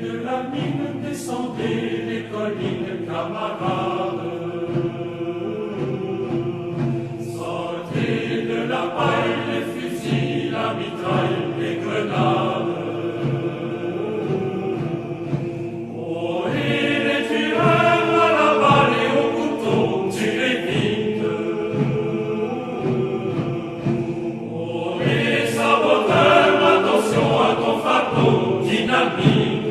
de la mine, descendez les collines, camarades. Sortez de la paille les fusils, la mitraille, les grenades. Oh, et les tueurs à la balle et au couteau, tuez vite. Oh, les saboteurs, attention à ton fardeau, dynamique.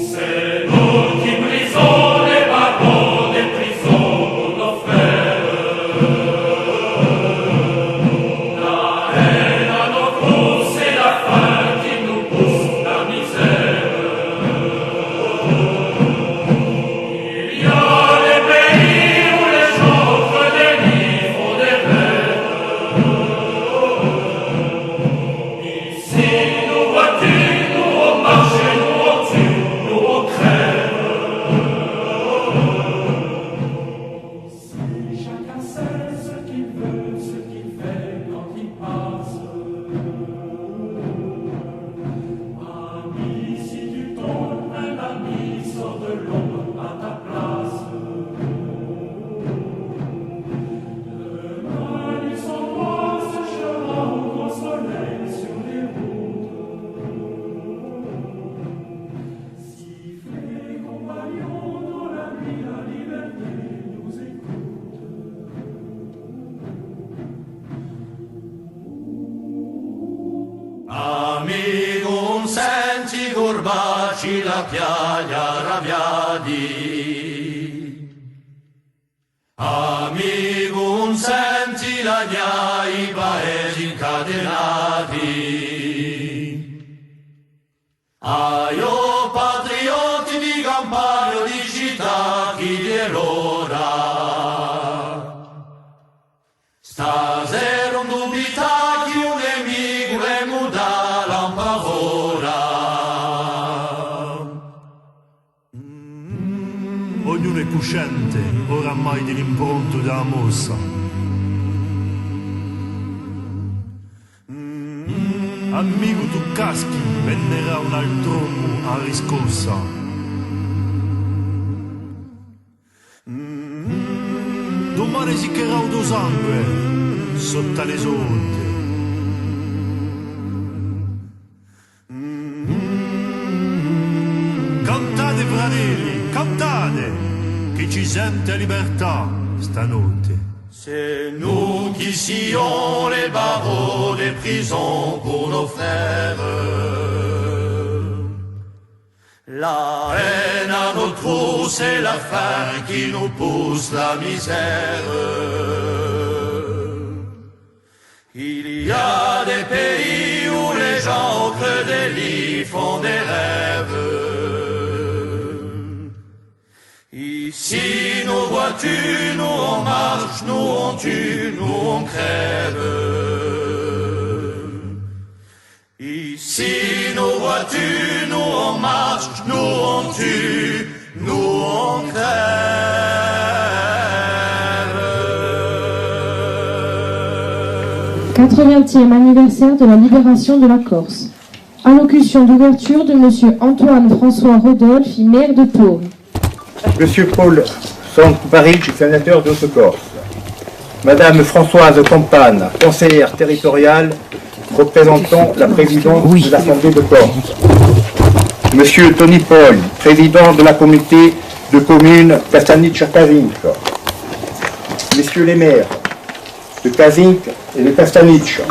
C'est nous qui brisons les barreaux des prisons pour nos frères. La haine à nos coups, c'est la faim qui nous pousse la misère. Il y a des pays où les gens creux des lits font des rêves. Ici, nous vois-tu, nous on marche et nous on tue, nous on crève. Ici, chacun sait ce qu'il veut, ce qu'il fait quand il passe. Ami, si tu tombes, un ami sort de l'ombre à ta place. Demain, ils s'embrassent, séchera au grand soleil sur les routes. Sifflez, compagnons, dans la nuit, la liberté nous écoute. Amigun senti gurbaci la piaglia arrabbiati. Amigun senti la gna i paesi incatenati. Aio patrioti di campagna o di città chi di l'ora. Stasera un dubita chi un nemico è muda l'ampavora. Ognuno è cosciente oramai dell'impronto della mossa. Amico tu caschi, venderà un altro uomo a riscossa. Domani si chiarà un tuo sangue sotto le sonde. Cantate fratelli, cantate, che ci sente libertà stanotte. C'est nous qui sillons les barreaux des prisons pour nos frères. La haine à nos trous, c'est la faim qui nous pousse la misère. Il y a des pays où les gens au creux des lits font des rêves. Ici, nous vois-tu, nous on marche, nous on tue, nous on crève. Ici, nous vois-tu, nous on marche, nous on tue, nous on crève. 80e anniversaire de la libération de la Corse. Allocution d'ouverture de Monsieur Antoine-François Rodolphe, maire de Pau. Monsieur Paul Santouparic, sénateur de Haute-Corse. Madame Françoise Campane, conseillère territoriale, représentant la présidente de l'Assemblée de Corse. Monsieur Tony Paul, président de la communauté de communes Castanic-Cazinc. Messieurs les maires de Cazinc et de Castanic.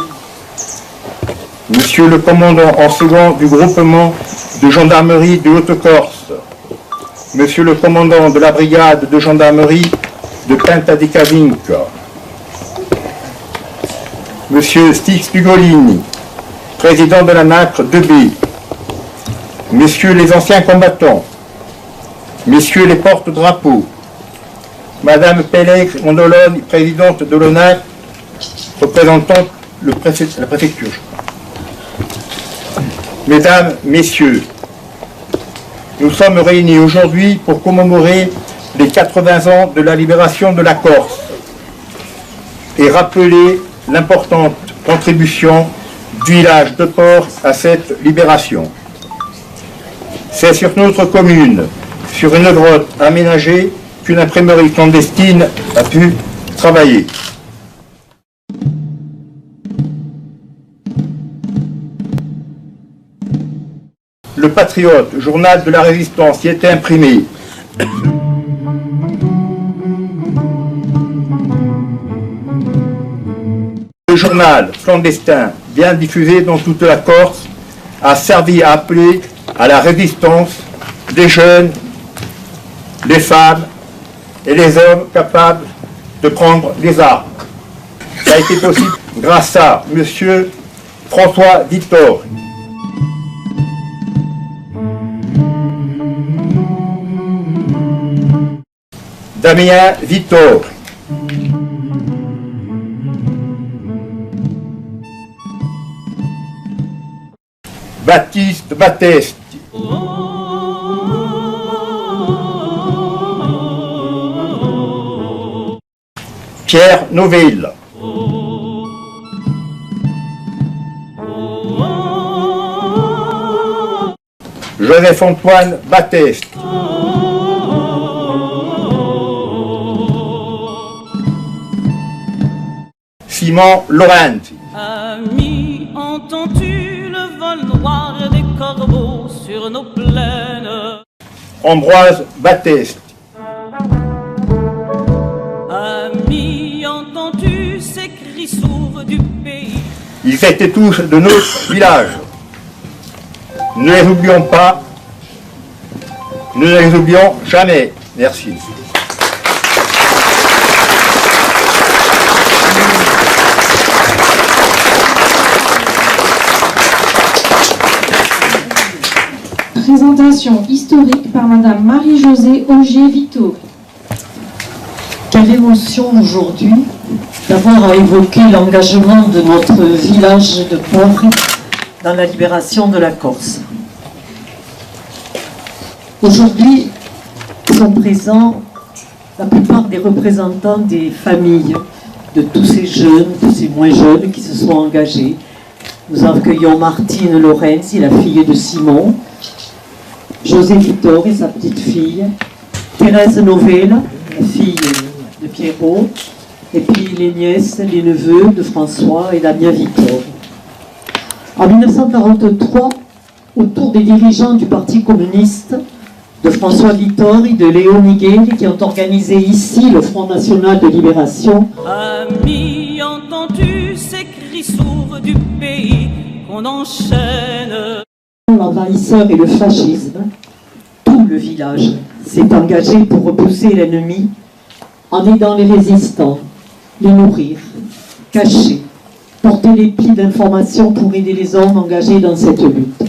Monsieur le commandant en second du groupement de gendarmerie de Haute-Corse. Monsieur le commandant de la brigade de gendarmerie de Pinta-di-Cazinc. Monsieur Stix Pugolini, président de la NACRE 2B. Messieurs les anciens combattants. Messieurs les porte-drapeaux. Madame Pelleg Ondolone, présidente de l'ONAC, représentant la préfecture. Mesdames, Messieurs, nous sommes réunis aujourd'hui pour commémorer les 80 ans de la libération de la Corse et rappeler l'importante contribution du village de Port à cette libération. C'est sur notre commune, sur une grotte aménagée, qu'une imprimerie clandestine a pu travailler. Le Patriote, journal de la Résistance, y était imprimé. Le journal clandestin, bien diffusé dans toute la Corse, a servi à appeler à la résistance des jeunes, des femmes et les hommes capables de prendre les armes. Ça a été possible grâce à M. François Vittor. Damien Vittor. Baptiste Battesti. Pierre Noville. Joseph-Antoine Batteste. Simon Laurenti. Ami, entends-tu le vol noir des corbeaux sur nos plaines? Ambroise Batteste. Ami, entends-tu ces cris sourds du pays? Ils étaient tous de notre village. Ne les oublions pas, ne les oublions jamais. Merci. Présentation historique par Madame Marie-Josée Augier-Vittori. Quelle émotion aujourd'hui d'avoir à évoquer l'engagement de notre village de Port dans la libération de la Corse. Aujourd'hui sont présents la plupart des représentants des familles de tous ces jeunes, de ces moins jeunes qui se sont engagés. Nous accueillons Martine Lorenzi, la fille de Simon, José Vittor et sa petite fille, Thérèse Novella, la fille de Pierrot, et puis les nièces, les neveux de François et Damien Vittor. En 1943, autour des dirigeants du Parti communiste, de François Vittor et de Léo Miguel, qui ont organisé ici le Front National de Libération. Ami, entends-tu ces cris sourds du pays qu'on enchaîne? L'envahisseur et le fascisme, tout le village s'est engagé pour repousser l'ennemi en aidant les résistants, les nourrir, cacher, porter les plis d'informations pour aider les hommes engagés dans cette lutte.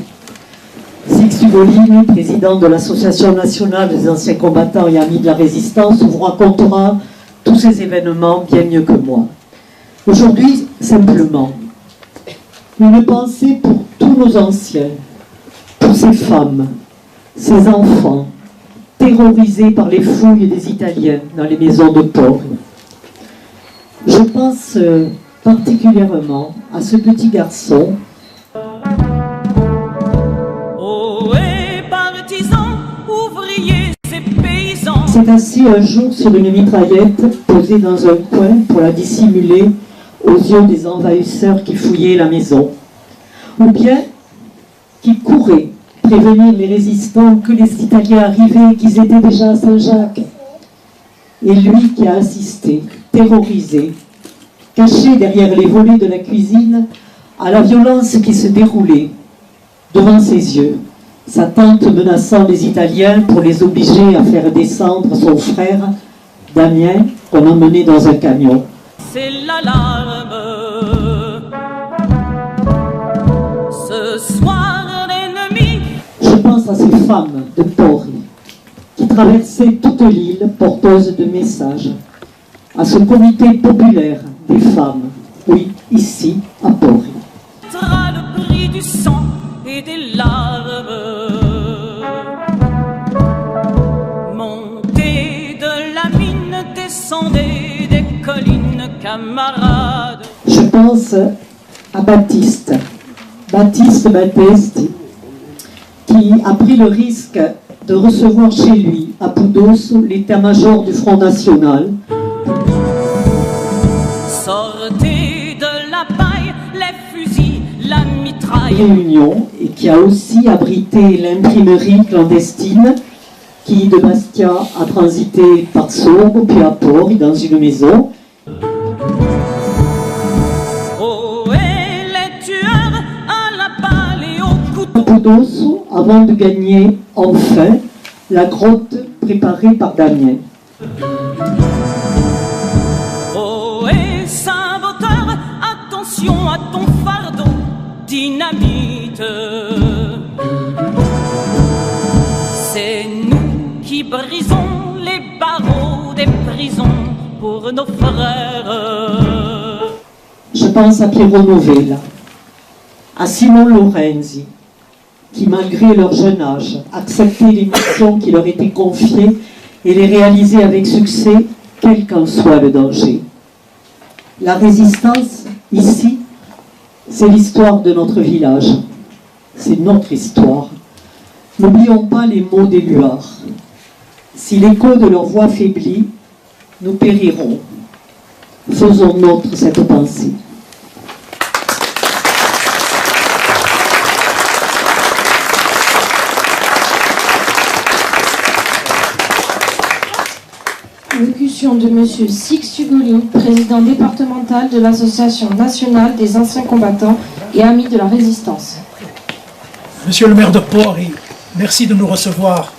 Six Ugolini, président de l'Association nationale des anciens combattants et amis de la résistance, vous racontera tous ces événements bien mieux que moi. Aujourd'hui, simplement, une pensée pour tous nos anciens, pour ces femmes, ces enfants, terrorisés par les fouilles des Italiens dans les maisons de Port. Je pense particulièrement à ce petit garçon. Oh, et partisans, ouvriers et paysans. S'est assis un jour sur une mitraillette posée dans un coin pour la dissimuler aux yeux des envahisseurs qui fouillaient la maison. Ou bien qui courait prévenir les résistants que les Italiens arrivaient, qu'ils étaient déjà à Saint-Jacques. Et lui qui a assisté, terrorisé, caché derrière les volets de la cuisine, à la violence qui se déroulait devant ses yeux, sa tante menaçant les Italiens pour les obliger à faire descendre son frère, Damien, qu'on emmenait dans un camion. C'est l'alarme. Ce soir, l'ennemi. Je pense à ces femmes de Port qui traversaient toute l'île porteuses de messages, à ce comité populaire des femmes, oui, ici, à Port. Le prix du sang et des larmes. Montez de la mine, descendez des collines, camarades. Je pense à Baptiste, Baptiste Batesti, qui a pris le risque de recevoir chez lui, à Poudos, l'état-major du Front National. Sortez de la paille, les fusils, la mitraille. Réunion, et qui a aussi abrité l'imprimerie clandestine qui, de Bastia, a transité par Sorgue, puis à Port, dans une maison. Oh, et les tueurs à la balle et au couteau. Poudos, avant de gagner enfin la grotte préparée par Damien. Oh, et saboteur, attention à ton fardeau, dynamite. C'est nous qui brisons les barreaux des prisons pour nos frères. Je pense à Piero Novella, à Simon Lorenzi, qui, malgré leur jeune âge, acceptaient les missions qui leur étaient confiées et les réalisaient avec succès, quel qu'en soit le danger. La résistance, ici, c'est l'histoire de notre village. C'est notre histoire. N'oublions pas les mots des luards. Si l'écho de leur voix faiblit, nous périrons. Faisons nôtre cette pensée. Allocution de Monsieur Six Hugolin, président départemental de l'Association nationale des anciens combattants et amis de la résistance. Monsieur le maire de Port, merci de nous recevoir.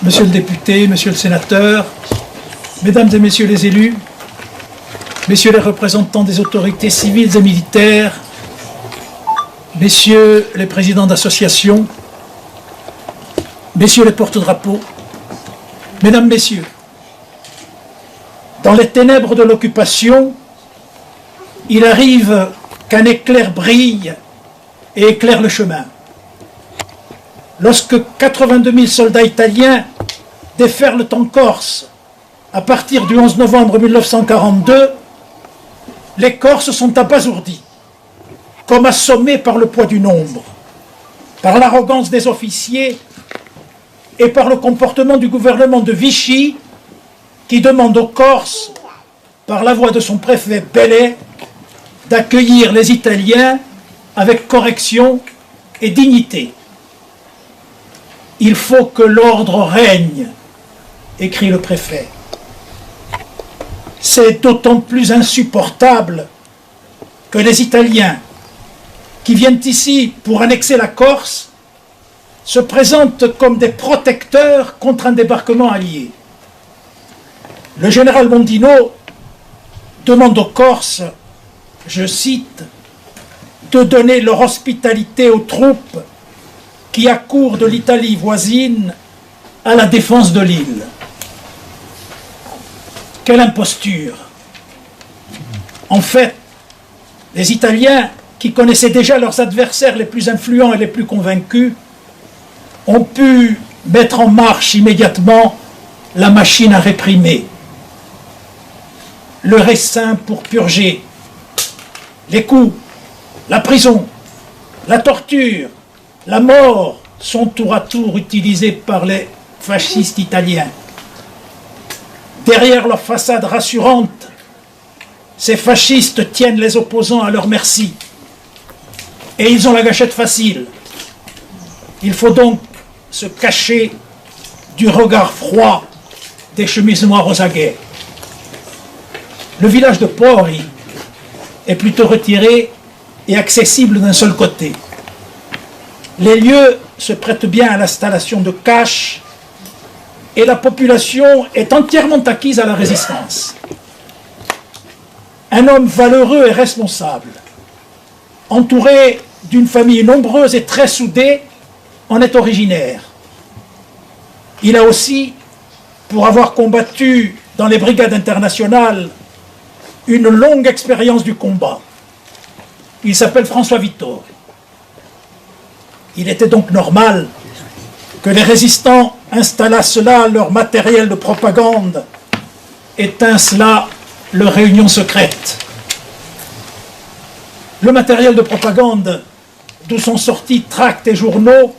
Monsieur le député, monsieur le sénateur, mesdames et messieurs les élus, messieurs les représentants des autorités civiles et militaires, messieurs les présidents d'associations, messieurs les porte-drapeaux, mesdames, messieurs, dans les ténèbres de l'occupation, il arrive qu'un éclair brille et éclaire le chemin. Lorsque 82 000 soldats italiens déferlent en Corse à partir du 11 novembre 1942, les Corses sont abasourdis, comme assommés par le poids du nombre, par l'arrogance des officiers et par le comportement du gouvernement de Vichy qui demande aux Corses, par la voix de son préfet Bellet, d'accueillir les Italiens avec correction et dignité. Il faut que l'ordre règne, écrit le préfet. C'est d'autant plus insupportable que les Italiens qui viennent ici pour annexer la Corse se présentent comme des protecteurs contre un débarquement allié. Le général Mondino demande aux Corses, je cite, de donner leur hospitalité aux troupes qui accourent de l'Italie voisine à la défense de l'île. Quelle imposture! En fait, les Italiens, qui connaissaient déjà leurs adversaires les plus influents et les plus convaincus, ont pu mettre en marche immédiatement la machine à réprimer. Le essaim pour purger, les coups, la prison, la torture, la mort sont tour à tour utilisés par les fascistes italiens. Derrière leur façade rassurante, ces fascistes tiennent les opposants à leur merci. Et ils ont la gâchette facile. Il faut donc se cacher du regard froid des chemises noires aux aguets. Le village de Pori est plutôt retiré et accessible d'un seul côté. Les lieux se prêtent bien à l'installation de caches et la population est entièrement acquise à la résistance. Un homme valeureux et responsable, entouré d'une famille nombreuse et très soudée, en est originaire. Il a aussi, pour avoir combattu dans les brigades internationales, une longue expérience du combat. Il s'appelle François Vittor. Il était donc normal que les résistants installassent là leur matériel de propagande et tinssent là leur réunion secrète. Le matériel de propagande d'où sont sortis tracts et journaux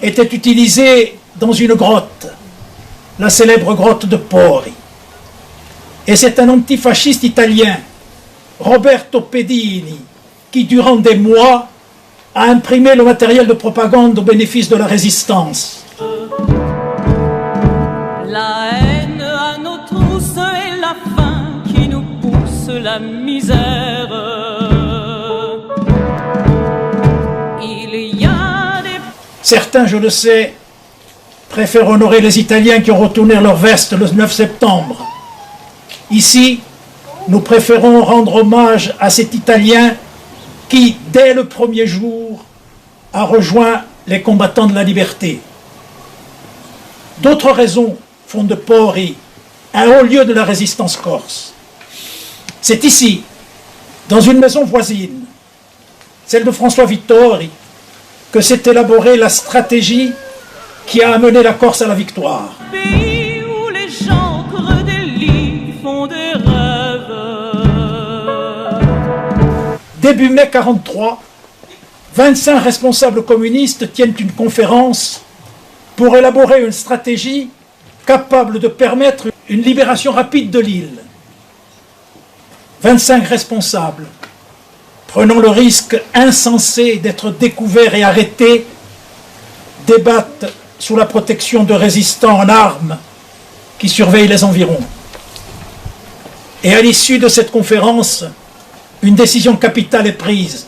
était utilisé dans une grotte, la célèbre grotte de Pori. Et c'est un antifasciste italien, Roberto Pedini, qui durant des mois a imprimé le matériel de propagande au bénéfice de la résistance. La haine à nos trousses et la faim qui nous pousse la misère. Il y a des... Certains, je le sais, préfèrent honorer les Italiens qui ont retourné leur veste le 9 septembre. Ici, nous préférons rendre hommage à cet Italien qui, dès le premier jour, a rejoint les combattants de la liberté. D'autres raisons font de Pori un haut lieu de la résistance corse. C'est ici, dans une maison voisine, celle de François Vittori, que s'est élaborée la stratégie qui a amené la Corse à la victoire. Pays où les gens creux des lits font des rêves. Début mai 1943, 25 responsables communistes tiennent une conférence pour élaborer une stratégie capable de permettre une libération rapide de l'île. 25 responsables, prenant le risque insensé d'être découverts et arrêtés, débattent sous la protection de résistants en armes qui surveillent les environs. Et à l'issue de cette conférence, une décision capitale est prise.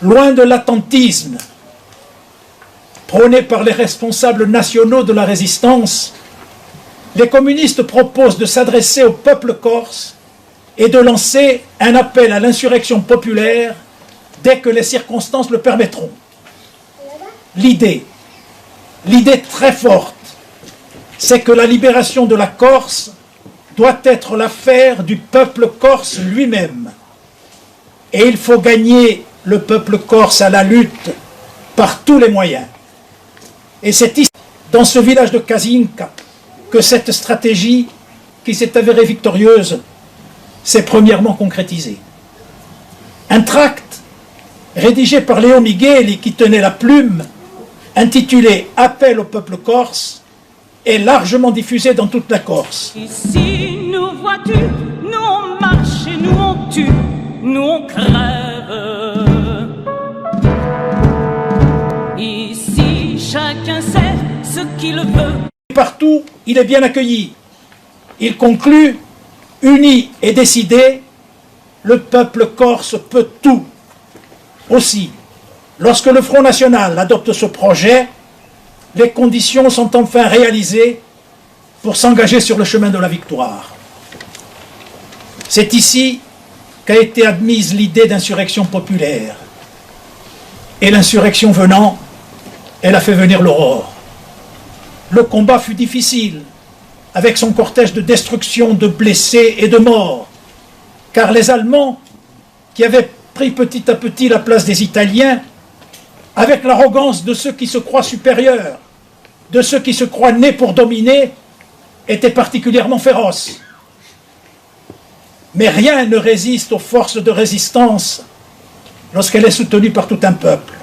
Loin de l'attentisme prôné par les responsables nationaux de la résistance, les communistes proposent de s'adresser au peuple corse et de lancer un appel à l'insurrection populaire dès que les circonstances le permettront. L'idée très forte, c'est que la libération de la Corse doit être l'affaire du peuple corse lui-même. Et il faut gagner le peuple corse à la lutte par tous les moyens. Et c'est ici, dans ce village de Kasinka, que cette stratégie, qui s'est avérée victorieuse, s'est premièrement concrétisée. Un tract rédigé par Léo Migueli, qui tenait la plume, intitulé « Appel au peuple corse », est largement diffusé dans toute la Corse. Ici, nous vois-tu, nous on marche et nous on tue, nous on crève. Ici, chacun sait ce qu'il veut. Partout, il est bien accueilli. Il conclut, uni et décidé, le peuple corse peut tout. Aussi, lorsque le Front National adopte ce projet, les conditions sont enfin réalisées pour s'engager sur le chemin de la victoire. C'est ici qu'a été admise l'idée d'insurrection populaire. Et l'insurrection venant, elle a fait venir l'aurore. Le combat fut difficile, avec son cortège de destruction, de blessés et de morts, car les Allemands, qui avaient pris petit à petit la place des Italiens, avec l'arrogance de ceux qui se croient supérieurs, de ceux qui se croient nés pour dominer, étaient particulièrement féroces. Mais rien ne résiste aux forces de résistance lorsqu'elle est soutenue par tout un peuple.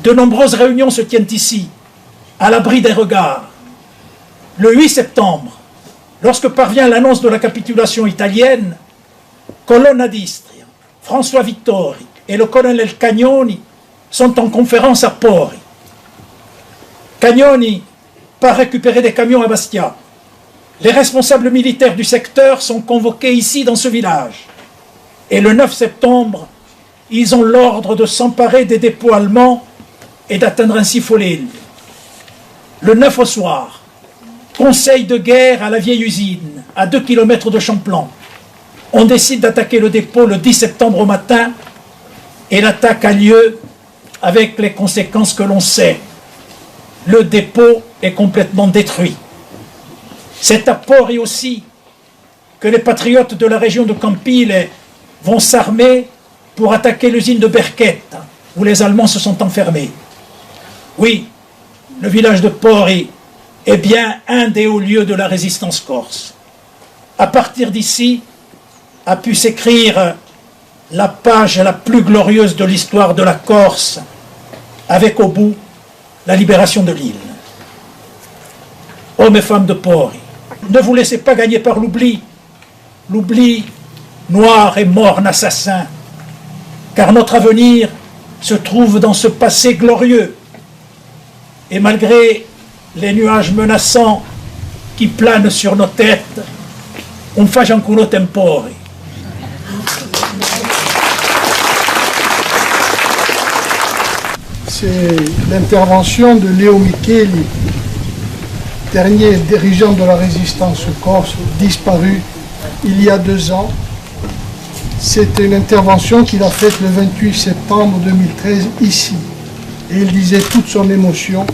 De nombreuses réunions se tiennent ici, à l'abri des regards. Le 8 septembre, lorsque parvient l'annonce de la capitulation italienne, Colonna d'Istria, François Vittori et le colonel Cagnoni sont en conférence à Pori. Cagnoni part récupérer des camions à Bastia. Les responsables militaires du secteur sont convoqués ici dans ce village. Et le 9 septembre, ils ont l'ordre de s'emparer des dépôts allemands et d'atteindre ainsi Follil. Le 9 au soir, conseil de guerre à la vieille usine, à 2 km de Champlan. On décide d'attaquer le dépôt le 10 septembre au matin et l'attaque a lieu avec les conséquences que l'on sait. Le dépôt est complètement détruit. C'est à Pori aussi que les patriotes de la région de Campile vont s'armer pour attaquer l'usine de Berquette, où les Allemands se sont enfermés. Oui, le village de Pori est bien un des hauts lieux de la résistance corse. À partir d'ici, a pu s'écrire la page la plus glorieuse de l'histoire de la Corse, avec au bout la libération de l'île. Hommes et femmes de Pori, ne vous laissez pas gagner par l'oubli, noir et morne assassin, car notre avenir se trouve dans ce passé glorieux. Et malgré les nuages menaçants qui planent sur nos têtes, on fa ancora tempore. C'est l'intervention de Leo Micheli, dernier dirigeant de la résistance corse, disparu il y a 2 ans. C'était une intervention qu'il a faite le 28 septembre 2013 ici. Et il disait toute son émotion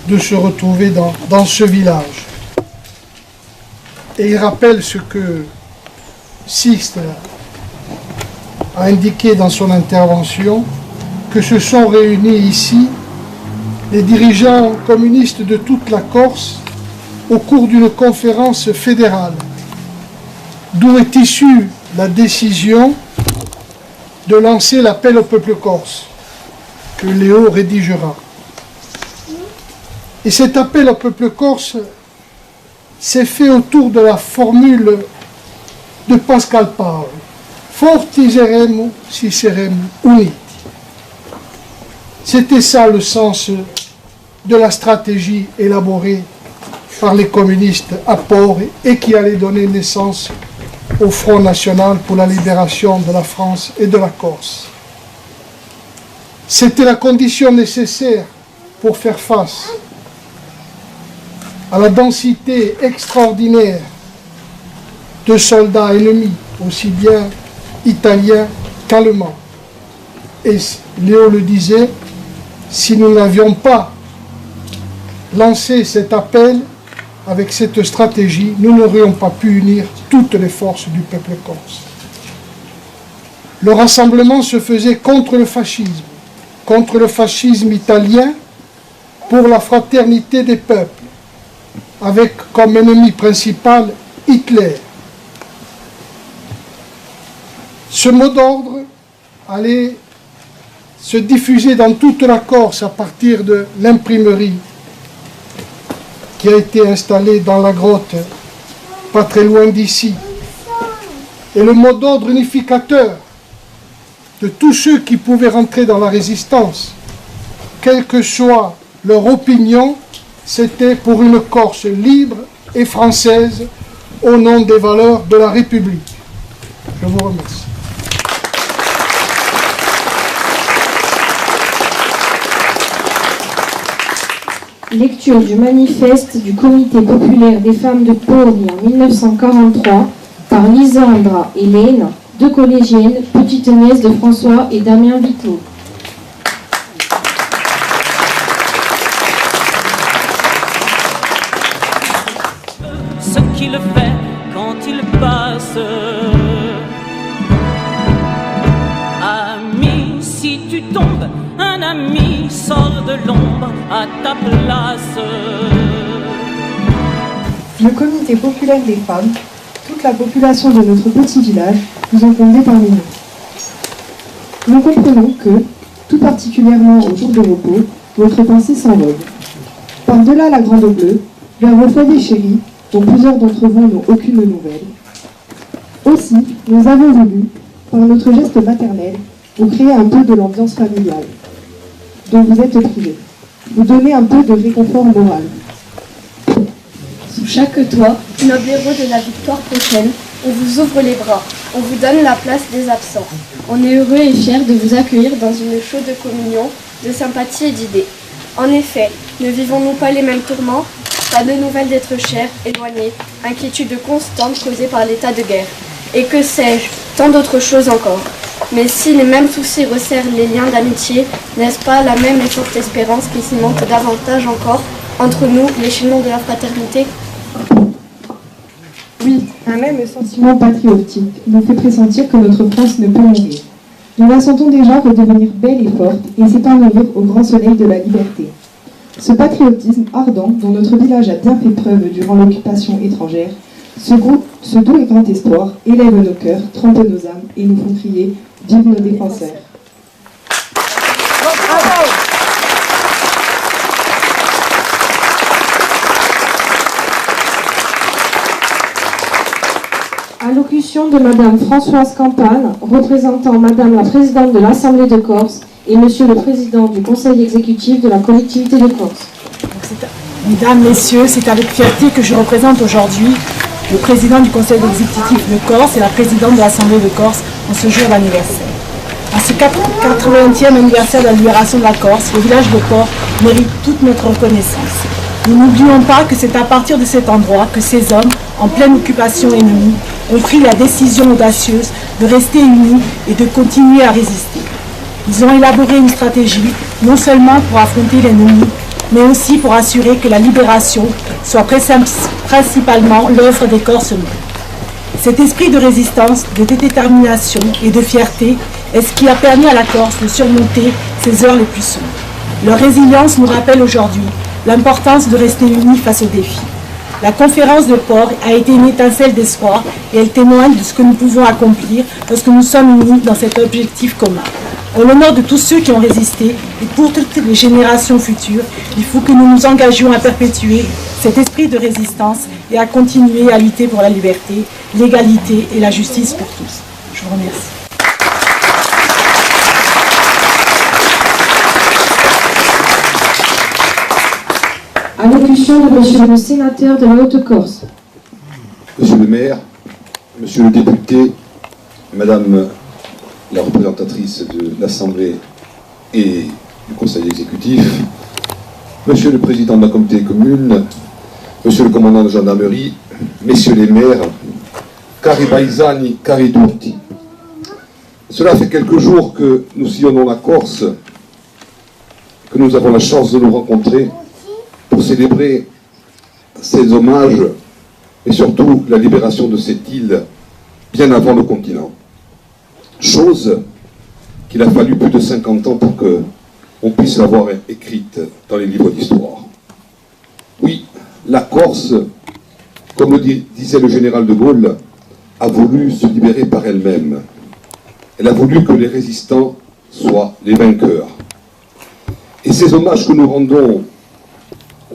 de se retrouver dans ce village. Et il rappelle ce que Sixte a indiqué dans son intervention, que se sont réunis ici les dirigeants communistes de toute la Corse au cours d'une conférence fédérale, d'où est issue la décision de lancer l'appel au peuple corse, que Léo rédigera. Et cet appel au peuple corse s'est fait autour de la formule de Pascal Paolo, Forti seremo si seremo uniti. C'était ça le sens de la stratégie élaborée par les communistes à Port et qui allait donner naissance au Front National pour la libération de la France et de la Corse. C'était la condition nécessaire pour faire face à la densité extraordinaire de soldats ennemis, aussi bien italiens qu'allemands. Et Léo le disait, si nous n'avions pas lancé cet appel avec cette stratégie, nous n'aurions pas pu unir toutes les forces du peuple corse. Le rassemblement se faisait contre le fascisme italien, pour la fraternité des peuples, avec comme ennemi principal Hitler. Ce mot d'ordre allait se diffuser dans toute la Corse à partir de l'imprimerie qui a été installée dans la grotte, pas très loin d'ici. Et le mot d'ordre unificateur de tous ceux qui pouvaient rentrer dans la résistance, quelle que soit leur opinion, c'était pour une Corse libre et française au nom des valeurs de la République. Je vous remercie. Lecture du manifeste du Comité populaire des femmes de Pori en 1943 par Lisandra Hélène, 2 collégiennes, petite nièce de François et Damien Vito. Ce qu'il fait quand il passe. Ami, si tu tombes, un ami sort de l'ombre à ta place. Le comité populaire des femmes, toute la population de notre petit village, nous ont fondé parmi nous. Nous comprenons que, tout particulièrement au jour de repos, votre pensée s'envole. Par-delà la grande bleue, vers vos foyers chéris, dont plusieurs d'entre vous n'ont aucune nouvelle. Aussi, nous avons voulu, par notre geste maternel, vous créer un peu de l'ambiance familiale, dont vous êtes privés, vous donner un peu de réconfort moral. Sous chaque toit, noble héros de la victoire prochaine, on vous ouvre les bras, on vous donne la place des absents. On est heureux et fiers de vous accueillir dans une chaude communion de sympathie et d'idées. En effet, ne vivons-nous pas les mêmes tourments? Pas de nouvelles d'être chers, éloignés, inquiétude constante causée par l'état de guerre. Et que sais-je, tant d'autres choses encore. Mais si les mêmes soucis resserrent les liens d'amitié, n'est-ce pas la même et forte espérance qui cimente davantage encore entre nous, l'échelon de la fraternité? Oui, un même sentiment patriotique nous fait pressentir que notre France ne peut mourir. Nous la sentons déjà redevenir belle et forte et s'épanouir au grand soleil de la liberté. Ce patriotisme ardent, dont notre village a bien fait preuve durant l'occupation étrangère, Ce doux et grand espoir élève nos cœurs, trompe nos âmes et nous font crier « Vive nos défenseurs !» Allocution de Madame Françoise Campagne, représentant Madame la Présidente de l'Assemblée de Corse et Monsieur le Président du Conseil exécutif de la collectivité de Corse. Mesdames, Messieurs, c'est avec fierté que je représente aujourd'hui le Président du Conseil exécutif de Corse et la Présidente de l'Assemblée de Corse en ce jour d'anniversaire. À ce 80e anniversaire de la libération de la Corse, le village de Port mérite toute notre reconnaissance. Nous n'oublions pas que c'est à partir de cet endroit que ces hommes, en pleine occupation ennemie, ont pris la décision audacieuse de rester unis et de continuer à résister. Ils ont élaboré une stratégie, non seulement pour affronter l'ennemi, mais aussi pour assurer que la libération soit principalement l'œuvre des Corses eux-mêmes. Cet esprit de résistance, de détermination et de fierté est ce qui a permis à la Corse de surmonter ses heures les plus sombres. Leur résilience nous rappelle aujourd'hui l'importance de rester unis face aux défis. La conférence de Port a été une étincelle d'espoir et elle témoigne de ce que nous pouvons accomplir lorsque nous sommes unis dans cet objectif commun. En l'honneur de tous ceux qui ont résisté et pour toutes les générations futures, il faut que nous nous engagions à perpétuer cet esprit de résistance et à continuer à lutter pour la liberté, l'égalité et la justice pour tous. Je vous remercie. Allocution de Monsieur le Sénateur de la Haute-Corse. Monsieur le maire, Monsieur le député, Madame la représentatrice de l'Assemblée et du Conseil exécutif, Monsieur le président de la communauté commune, Monsieur le commandant de gendarmerie, Messieurs les maires, cari paesani, cari tutti. Cela fait quelques jours que nous sillonnons la Corse, que nous avons la chance de nous rencontrer pour célébrer ces hommages et surtout la libération de cette île bien avant le continent. Chose qu'il a fallu plus de 50 ans pour qu'on puisse l'avoir écrite dans les livres d'histoire. Oui, la Corse, comme le disait le général de Gaulle, a voulu se libérer par elle-même. Elle a voulu que les résistants soient les vainqueurs. Et ces hommages que nous rendons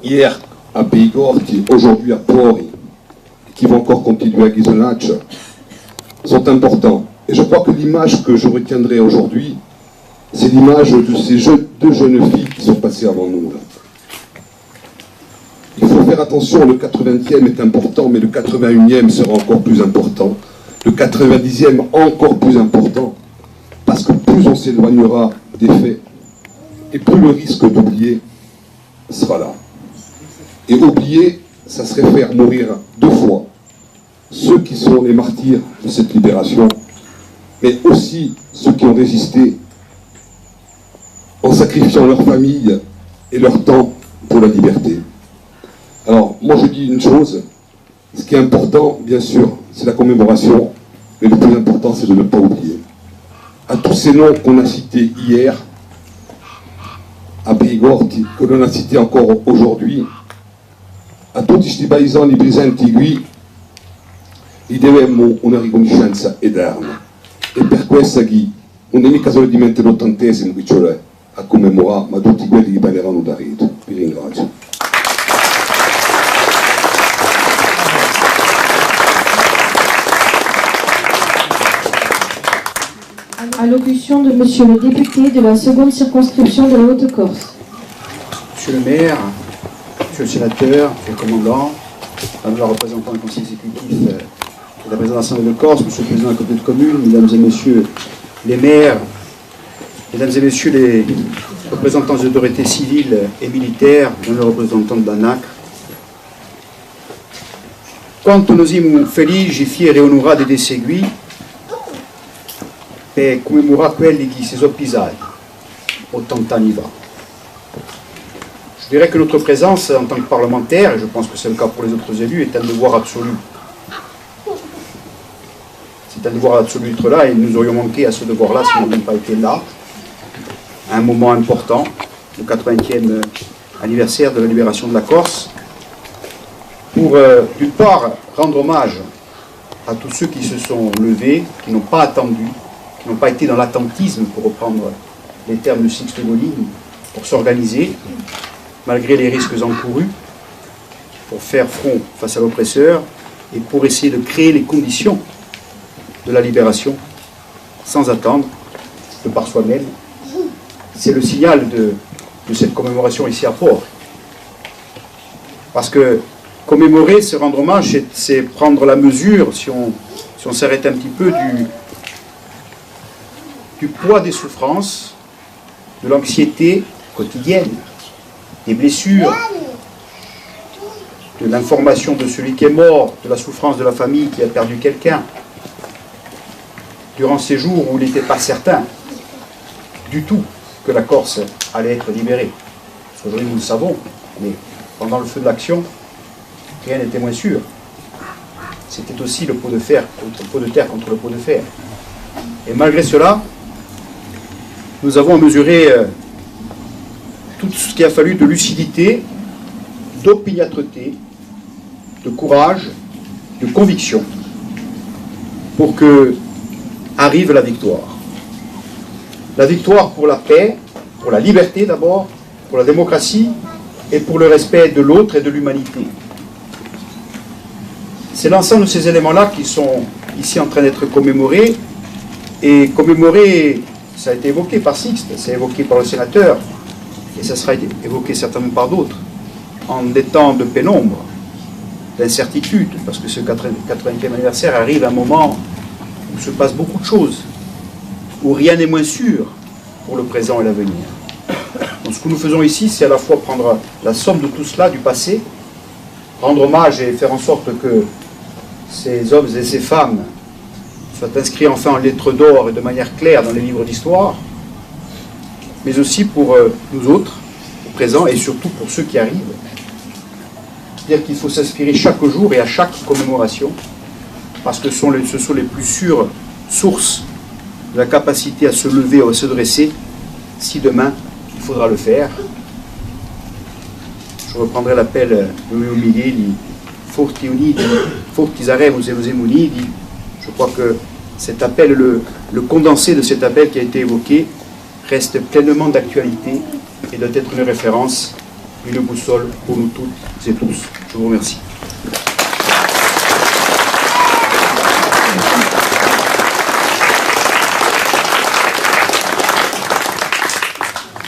hier à Périgord, aujourd'hui à Pori, qui vont encore continuer à Ghisonaccia, sont importants. Et je crois que l'image que je retiendrai aujourd'hui, c'est l'image de ces deux jeunes filles qui sont passées avant nous. Là. Il faut faire attention, le 80e est important, mais le 81e sera encore plus important. Le 90e encore plus important, parce que plus on s'éloignera des faits, et plus le risque d'oublier sera là. Et oublier, ça serait faire mourir deux fois ceux qui sont les martyrs de cette libération, mais aussi ceux qui ont résisté en sacrifiant leur famille et leur temps pour la liberté. Alors, moi je dis une chose, ce qui est important, bien sûr, c'est la commémoration, mais le plus important, c'est de ne pas oublier. À tous ces noms qu'on a cités hier, a Périgord, que l'on a cités encore aujourd'hui, a tutti questi paesani presenti qui gli devemmo una riconoscenza eterna. E per questo che non è mica solamente l'80esimo che c'è a commemorare, ma tutti quelli che parleranno da rete. Vi ringrazio. Allocution de Monsieur le député de la seconde circonscription de la Haute-Corse. Monsieur le maire, Monsieur le sénateur, Monsieur le commandant, Madame la représentante du Conseil exécutif de la présidente de l'Assemblée de Corse, Monsieur le président de la communauté de commune, Mesdames et Messieurs les maires, Mesdames et Messieurs les représentants des autorités civiles et militaires, Madame la représentante de l'ANAC, quanto noi siamo felici, fieri e onorati di seguire per commemorare quelli che si sono pisati 80 anni fa. Je dirais que notre présence en tant que parlementaire, et je pense que c'est le cas pour les autres élus, est un devoir absolu. C'est un devoir absolu d'être là, et nous aurions manqué à ce devoir-là si nous n'avions pas été là, à un moment important, le 80e anniversaire de la libération de la Corse, pour d'une part rendre hommage à tous ceux qui se sont levés, qui n'ont pas attendu, qui n'ont pas été dans l'attentisme, pour reprendre les termes de Sixte Moline, pour s'organiser, malgré les risques encourus, pour faire front face à l'oppresseur et pour essayer de créer les conditions de la libération sans attendre, de par soi-même. C'est le signal de cette commémoration ici à Port. Parce que commémorer, se rendre hommage, c'est prendre la mesure, si on s'arrête un petit peu, du poids des souffrances, de l'anxiété quotidienne, des blessures, de l'information de celui qui est mort, de la souffrance de la famille qui a perdu quelqu'un, durant ces jours où il n'était pas certain du tout que la Corse allait être libérée. Aujourd'hui, nous le savons, mais pendant le feu de l'action, rien n'était moins sûr. C'était aussi le pot de fer contre le pot de terre contre le pot de fer. Et malgré cela, nous avons mesuré tout ce qu'il a fallu de lucidité, d'opiniâtreté, de courage, de conviction, pour que arrive la victoire. La victoire pour la paix, pour la liberté d'abord, pour la démocratie et pour le respect de l'autre et de l'humanité. C'est l'ensemble de ces éléments-là qui sont ici en train d'être commémorés. Et commémorés, ça a été évoqué par Sixte, c'est évoqué par le sénateur, et ça sera évoqué certainement par d'autres, en des temps de pénombre, d'incertitude, parce que ce 80e anniversaire arrive à un moment où se passe beaucoup de choses, où rien n'est moins sûr pour le présent et l'avenir. Donc ce que nous faisons ici, c'est à la fois prendre la somme de tout cela, du passé, rendre hommage et faire en sorte que ces hommes et ces femmes soient inscrits enfin en lettres d'or et de manière claire dans les livres d'histoire, mais aussi pour nous autres, au présent, et surtout pour ceux qui arrivent. C'est-à-dire qu'il faut s'inspirer chaque jour et à chaque commémoration, parce que ce sont les plus sûres sources de la capacité à se lever ou à se dresser, si demain il faudra le faire. Je reprendrai l'appel de Léo Miguel, Forti uniti, forti saremo e uniti. Je crois que cet appel, le condensé de cet appel qui a été évoqué, reste pleinement d'actualité et doit être une référence, une boussole pour nous toutes et tous. Je vous remercie.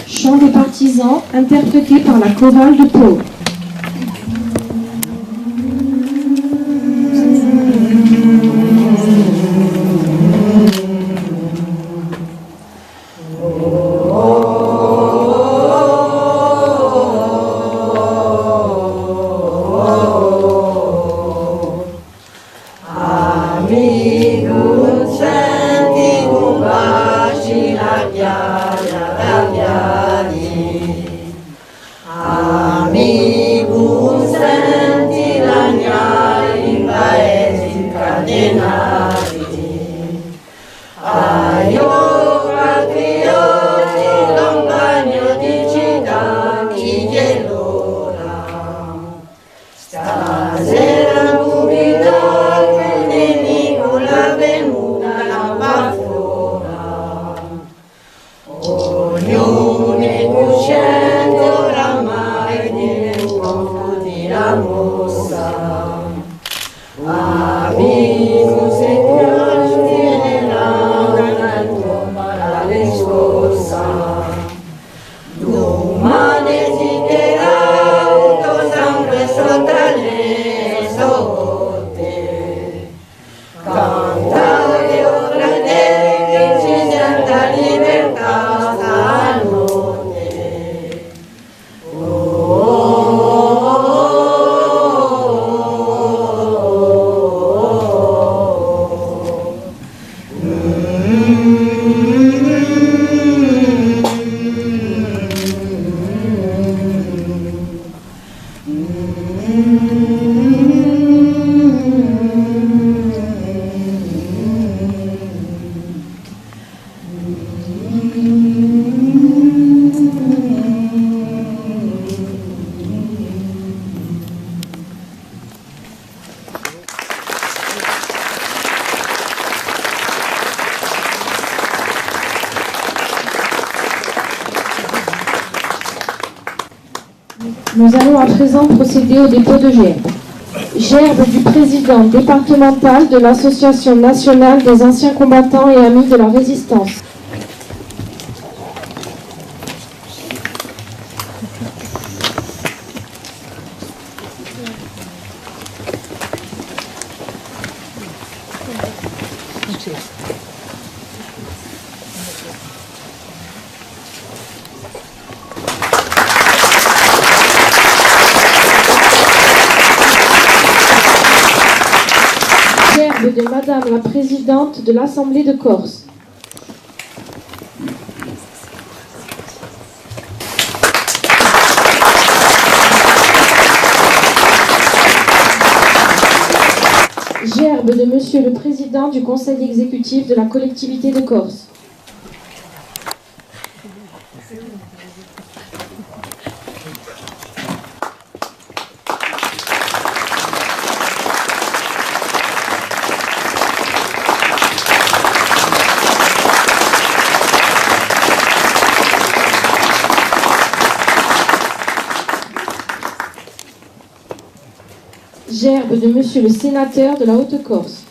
Chant des partisans, interprété par la chorale de Pau. Amen. Nous allons à présent procéder au dépôt de gerbes. Gerbe du président départemental de l'Association nationale des anciens combattants et amis de la résistance. Gerbe de Madame la Présidente de l'Assemblée de Corse. Gerbe de Monsieur le Président du Conseil exécutif de la collectivité de Corse. Gerbe de Monsieur le Sénateur de la Haute-Corse.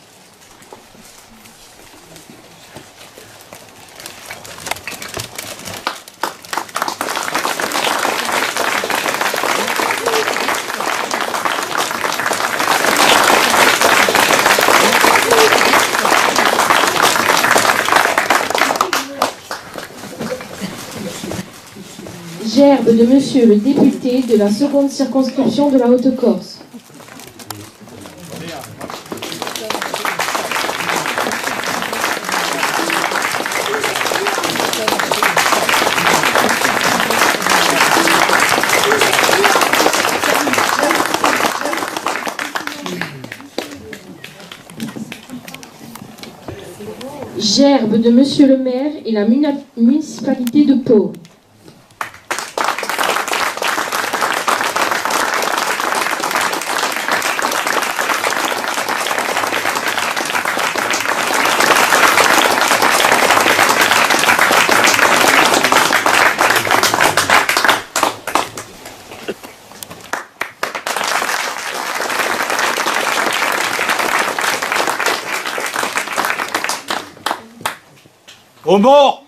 Gerbe de Monsieur le député de la seconde circonscription de la Haute-Corse. Gerbe de Monsieur le maire et la municipalité de Pau. Au mort!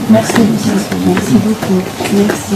Merci beaucoup. Merci.